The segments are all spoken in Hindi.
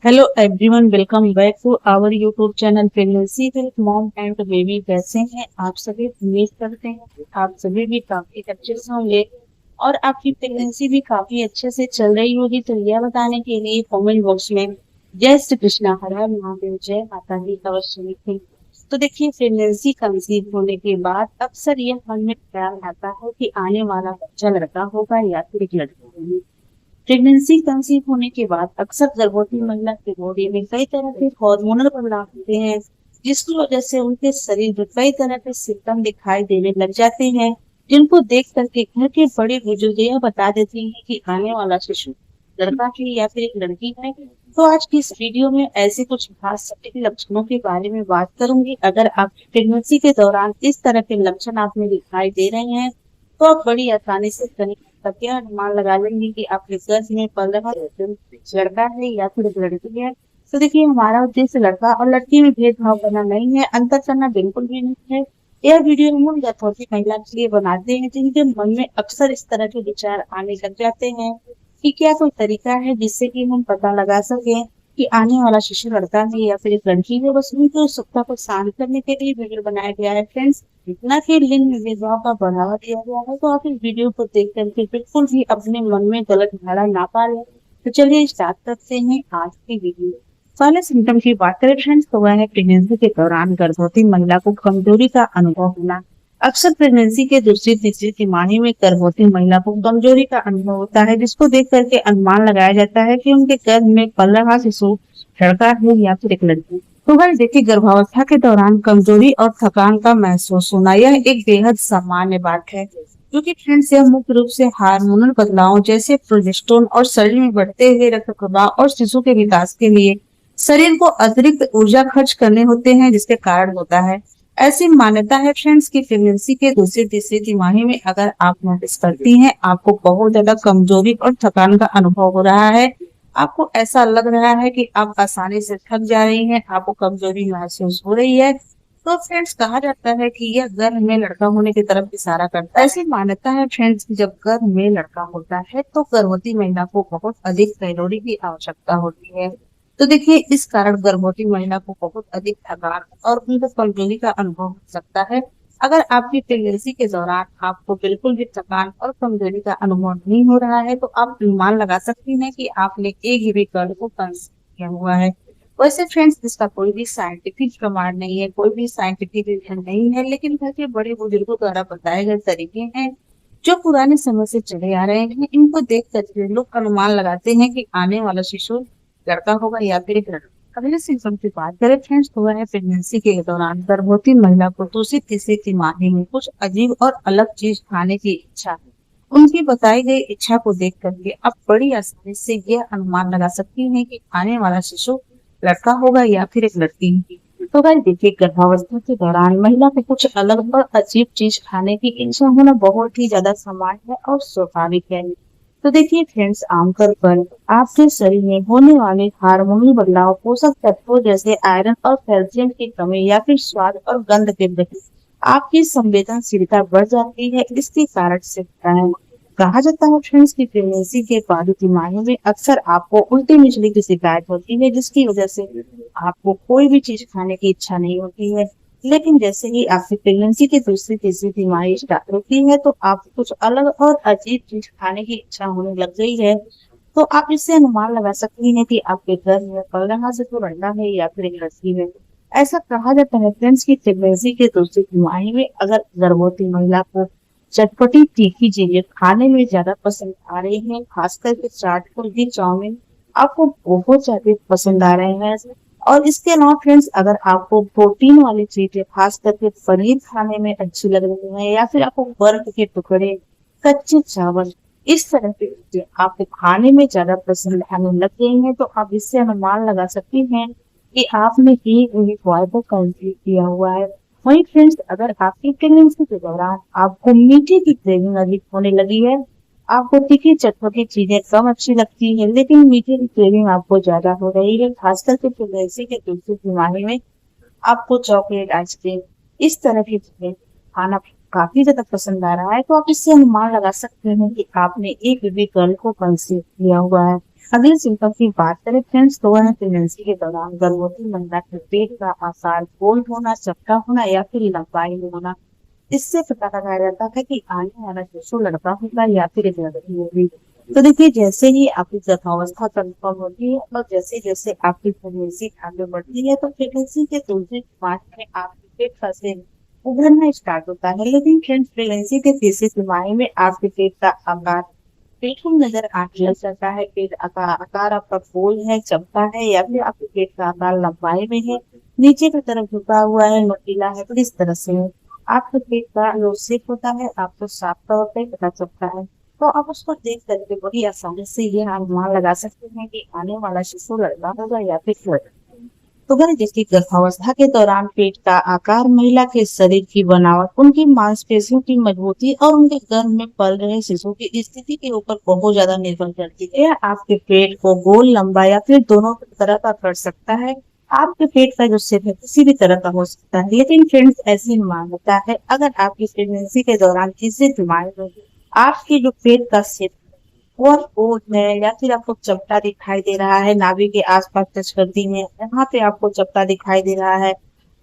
Hello everyone, welcome back to our YouTube channel pregnancy with mom and baby. कैसे हैं आप सभी? उम्मीद करते हैं कि आप सभी भी काफी अच्छे से होंगे और आपकी प्रेगनेंसी भी काफी अच्छे से चल रही होगी। तो यह बताने के लिए कमेंट बॉक्स में जय श्री कृष्णा, हर हर महादेव, जय माता दी अवश्य लिखें। तो देखिए, प्रेगनेंसी कंसीव होने के बाद अक्सर यह मन में ख्याल आता है कि आने वाला बच्चा लड़का होगा या फिर एक लड़की होगी। प्रेगनेंसी कंसीव होने के बाद अक्सर गर्भवती महिला के बॉडी में कई तरह के हार्मोनल बदलाव होते हैं, जिसकी वजह से उनके शरीर में कई तरह के सिम्टम दिखाई देने लग जाते हैं, जिनको देख करके घर के बड़े बुजुर्ग यह बता देते हैं कि आने वाला शिशु लड़का है या फिर एक लड़की है। तो आज की इस वीडियो में ऐसे कुछ खास सटीक लक्षणों के बारे में बात करूंगी। अगर आप प्रेगनेंसी के दौरान इस तरह के लक्षण आप में दिखाई दे रहे हैं तो आप बड़ी आसानी से करके अनुमान लगा लेंगे कि आपके गर्भ में पल रहा लड़का है या फिर एक लड़की है। तो देखिए, हमारा उद्देश्य लड़का और लड़की में भेदभाव करना नहीं है, अंतर करना बिल्कुल भी नहीं है। यह वीडियो हम उन गर्भवती महिला के लिए बनाते हैं जिनके मन में अक्सर इस तरह के विचार आने लग जाते हैं कि क्या कोई तरीका है जिससे कि हम पता लगा सकें कि आने वाला शिशु लड़का है या फिर एक लड़की है। बस उनकी उत्सुकता को शांत करने के लिए वीडियो बनाया गया है फ्रेंड्स। इतना कि लिंग भेदभाव का बढ़ावा दिया गया है, तो आप इस वीडियो को देख करके बिल्कुल भी अपने मन में गलत धारणा ना पालें। तो चलिए स्टार्ट करते हैं आज की वीडियो। पहले सिम्टम की बात करें फ्रेंड्स, तो वह है प्रेगनेंसी के दौरान गर्भवती महिला को कमजोरी का अनुभव होना। अक्सर प्रेगनेंसी के दूसरी तीसरी तिमाही में गर्भवती महिला को कमजोरी का अनुभव होता है, जिसको देख करके अनुमान लगाया जाता है कि उनके गर्भ में पल रहा शिशु लड़का है या फिर एक लड़की। तो भाई देखिए, गर्भावस्था के दौरान कमजोरी और थकान का महसूस होना यह एक बेहद सामान्य बात है, क्योंकि फ्रेंड्स यह मुख्य रूप से हार्मोनल बदलाव जैसे प्रोजेस्टेरोन और शरीर में बढ़ते हुए रक्त प्रवाह और शिशु के विकास के लिए शरीर को अतिरिक्त ऊर्जा खर्च करने होते हैं, जिसके कारण होता है। ऐसी मान्यता है फ्रेंड्स की प्रेगनेंसी के दूसरी तीसरी तिमाही में अगर आप नोटिस करती हैं आपको बहुत ज्यादा कमजोरी और थकान का अनुभव हो रहा है, आपको ऐसा लग रहा है कि आप आसानी से थक जा रही हैं, आपको कमजोरी महसूस हो रही है, तो फ्रेंड्स कहा जाता है कि यह गर्भ में लड़का होने की तरफ इशारा करता है। ऐसी मान्यता है फ्रेंड्स कि जब गर्भ में लड़का होता है तो गर्भवती महिला को बहुत अधिक कैलोरी की आवश्यकता होती है। तो देखिए, इस कारण गर्भवती महिला को बहुत अधिक थकान और उनको कमजोरी का अनुभव हो सकता है। अगर आपकी प्रेगनेंसी के दौरान आपको बिल्कुल भी थकान और कमजोरी का अनुभव नहीं हो रहा है, तो आप अनुमान लगा सकती हैं कि आपने एक भी गर्भ को कंसीव किया हुआ है। वैसे फ्रेंड्स, इसका कोई भी साइंटिफिक प्रमाण नहीं है, कोई भी साइंटिफिक रीजन नहीं है, लेकिन घर के बड़े बुजुर्गों द्वारा बताए गए तरीके हैं जो पुराने समय से चले आ रहे हैं। इनको देख कर लोग अनुमान लगाते हैं कि आने वाला शिशु लड़का होगा या फिर एक लड़की। अगले सिम्टम की बात करें फ्रेंड्स, तो वह है प्रेगनेंसी के दौरान गर्भवती महिला को दूसरी तीसरी तिमाही में कुछ अजीब और अलग चीज खाने की इच्छा। उनकी बताई गई इच्छा को देख करके आप बड़ी आसानी से यह अनुमान लगा सकती हैं कि आने वाला शिशु लड़का होगा या फिर एक लड़की। तो भाई देखिए, गर्भावस्था के दौरान महिला को कुछ अलग और अजीब चीज खाने की इच्छा होना बहुत ही ज्यादा सामान्य है और स्वाभाविक है। तो देखिए फ्रेंड्स, आमतौर पर आपके शरीर में होने वाले हार्मोनल बदलाव पोषक तत्वों जैसे आयरन और कैल्शियम की कमी या फिर स्वाद और गंध के प्रति आपकी संवेदनशीलता बढ़ जाती है। इसके कारण से होता है। कहा जाता है फ्रेंड्स की प्रेगनेंसी के बाद तिमाही में अक्सर आपको उल्टी मिचली की शिकायत होती है, जिसकी वजह से आपको कोई भी चीज खाने की इच्छा नहीं होती है। लेकिन जैसे ही आपकी प्रेगनेंसी की दूसरी तीसरी तिमाही स्टार्ट होती है तो आपको कुछ अलग और अजीब चीज खाने की इच्छा होने लग गई है। तो आप इससे अनुमान लगा सकती हैं कि आपके घर में पल रहा से तो लड़का है या फिर एक लड़की है। ऐसा कहा जाता है फ्रेंड्स की प्रेगनेंसी के दूसरी तिमाही में अगर गर्भवती महिला को चटपटी तीखी चीजें खाने में ज्यादा पसंद आ रही हैं, खास करके चाट फुल्की चाउमीन आपको बहुत ज्यादा पसंद आ रहे हैं। और इसके अलावा फ्रेंड्स, अगर आपको प्रोटीन वाली चीजें खास करके पनीर खाने में अच्छी लग रही है या फिर आपको बर्फ के टुकड़े, कच्चे चावल, इस तरह की चीजें आपको खाने में ज्यादा पसंद आने लग गई हैं, तो आप इससे अनुमान लगा सकती हैं कि आपने एक वीक बॉय को कंसीव किया हुआ है। वही फ्रेंड्स, अगर आपकी प्रेगनेंसी के दौरान आपको मीठे की क्रेविंग अधिक होने लगी है, आपको तीखी चटपटी चीजें कम अच्छी लगती है लेकिन मीठे की क्रेविंग आपको ज्यादा हो रही है, खासकर के प्रेगनेंसी के दूसरी तिमाही में आपको चॉकलेट, आइसक्रीम, इस तरह की चीजें खाना काफी ज्यादा पसंद आ रहा है, तो आप इससे अनुमान लगा सकते हैं कि आपने एक बेबी गर्ल को कंसीव किया हुआ है। अगले सिम्टम की बात करें फ्रेंड्स तो वह है प्रेगनेंसी के दौरान गर्भवती महिला के पेट का आकार गोल होना, चपटा होना या फिर लंबाई में होना। इससे पता लगाया जाता है कि आने वाला शिशु लड़का होगा या फिर एक लड़की होगी। तो देखिए जैसे ही आपकी गर्भावस्था कंफर्म होती है और जैसे जैसे आपकी प्रेगनेंसी आगे बढ़ती है तो प्रेगनेंसी के दूसरे तिमाही में आपके पेट का शेप उभरना स्टार्ट होता है। लेकिन फ्रेंड्स प्रेगनेंसी के तीसरे तिमाही में आपके पेट का आकार बिल्कुल नजर आने लग जाता है। पेट आकार आपका गोल है, चपटा है या फिर आपके पेट का आकार लंबाई में है, नीचे की तरफ झुका हुआ है, नुकीला है, तो इस तरह से है। आपके पेट का जो शेप होता है आपको साफ तौर पे पता चलता है। तो आप उसको देख करके बड़ी आसानी से ये अनुमान लगा सकते हैं कि आने वाला शिशु लड़का होगा या फिर लड़की। तो अगर जिसकी गर्भावस्था के दौरान पेट का आकार, महिला के शरीर की बनावट, उनकी मांसपेशियों की मजबूती और उनके गर्भ में पल रहे शिशु की स्थिति के ऊपर बहुत ज्यादा निर्भर करती है। यह आपके पेट को गोल, लंबा या फिर दोनों तरह का कर सकता है। आपके पेट का जो शेप है किसी भी तरह का हो सकता है। लेकिन फ्रेंड्स ऐसी मान्यता है अगर आपकी प्रेगनेंसी के दौरान किसी बीमारी में आपके जो पेट का शेप और ओट है या फिर आपको चपटा दिखाई दे रहा है, नाभि के आसपास टच करती है, यहाँ पे आपको चपटा दिखाई दे रहा है,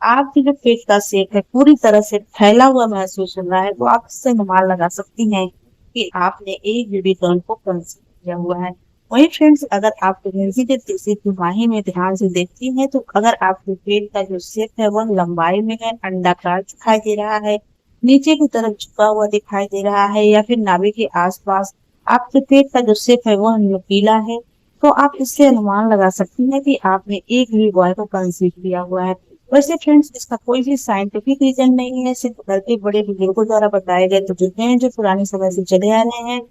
आपके जो पेट का शेप है पूरी तरह से फैला हुआ महसूस हो रहा है, तो आप इससे अनुमान लगा सकती हैं कि आपने एक बेबी गर्ल को कंसीव किया हुआ है। वही फ्रेंड्स अगर आप प्रेगनेंसी के तीसरी तिमाही में ध्यान से देखती हैं तो अगर आपके पेट का जो शेप है वह लंबाई में है, अंडाकार दिखाई दे रहा है, नीचे की तरफ झुका हुआ दिखाई दे रहा है या फिर नाभि के आसपास आपके पेट का जो शेप है वह नुकीला है, तो आप इससे अनुमान लगा सकती हैं कि आपने एक भी बॉय को कंसीव किया हुआ है। वैसे फ्रेंड्स इसका कोई भी साइंटिफिक रीजन नहीं है, सिर्फ घर के बड़े बुजुर्गों द्वारा बताए गए तजुर्बे हैं जो पुराने समय से चले आ रहे हैं।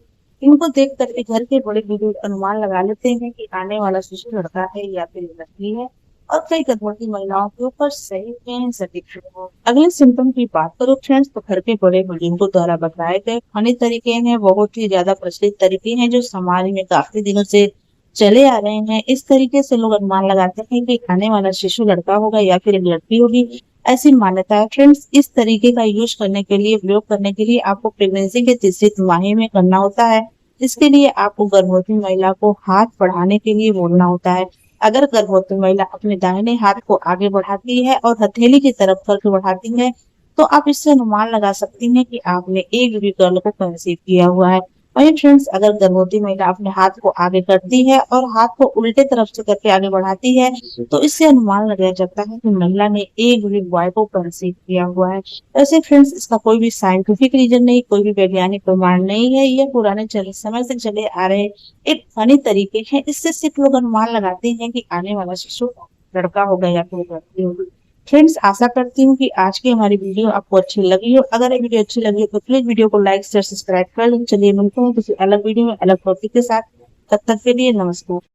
इनको देख करके घर के बड़े बुजुर्ग अनुमान लगा लेते हैं कि आने वाला शिशु लड़का है या फिर लड़की है और कई गर्भवती महिलाओं के ऊपर सही में सटीक है। अगले सिम्टम की बात करो फ्रेंड्स तो घर के बड़े बुजुर्गों द्वारा बताए गए खाने तरीके हैं, बहुत ही ज्यादा प्रचलित तरीके हैं जो समाज में काफी दिनों से चले आ रहे हैं। इस तरीके से लोग अनुमान लगाते हैं कि आने वाला शिशु लड़का होगा या फिर एक लड़की होगी, ऐसी मान्यता है। फ्रेंड्स इस तरीके का यूज करने के लिए, प्रयोग करने के लिए आपको प्रेगनेंसी के तीसरी तिमाही में करना होता है। इसके लिए आपको गर्भवती महिला को हाथ बढ़ाने के लिए बोलना होता है। अगर गर्भवती महिला अपने दाहिने हाथ को आगे बढ़ाती है और हथेली की तरफ करके बढ़ाती है तो आप इससे अनुमान लगा सकती हैं कि आपने एक बेबी गर्ल को कंसीव किया हुआ है। वहीं फ्रेंड्स अगर गर्भवती महिला अपने हाथ को आगे करती है और हाथ को उल्टे तरफ से करके आगे बढ़ाती है तो इससे अनुमान लगाया जाता है कि महिला ने एक बेबी बॉय को कंसीव किया हुआ है। वैसे फ्रेंड्स इसका कोई भी साइंटिफिक रीजन नहीं, कोई भी वैज्ञानिक प्रमाण नहीं है, ये पुराने समय से चले आ रहे एक फनी तरीके हैं। इससे सिर्फ लोग अनुमान लगाते हैं कि आने वाला शिशु लड़का होगा या फिर लड़की होगी। फ्रेंड्स आशा करती हूँ कि आज की हमारी वीडियो आपको अच्छी लगी हो। अगर ये वीडियो अच्छी लगी हो तो प्लीज वीडियो को लाइक शेयर सब्सक्राइब कर लें। चलिए मिलते हैं किसी अलग वीडियो में अलग टॉपिक के साथ। तब तक के लिए नमस्कार।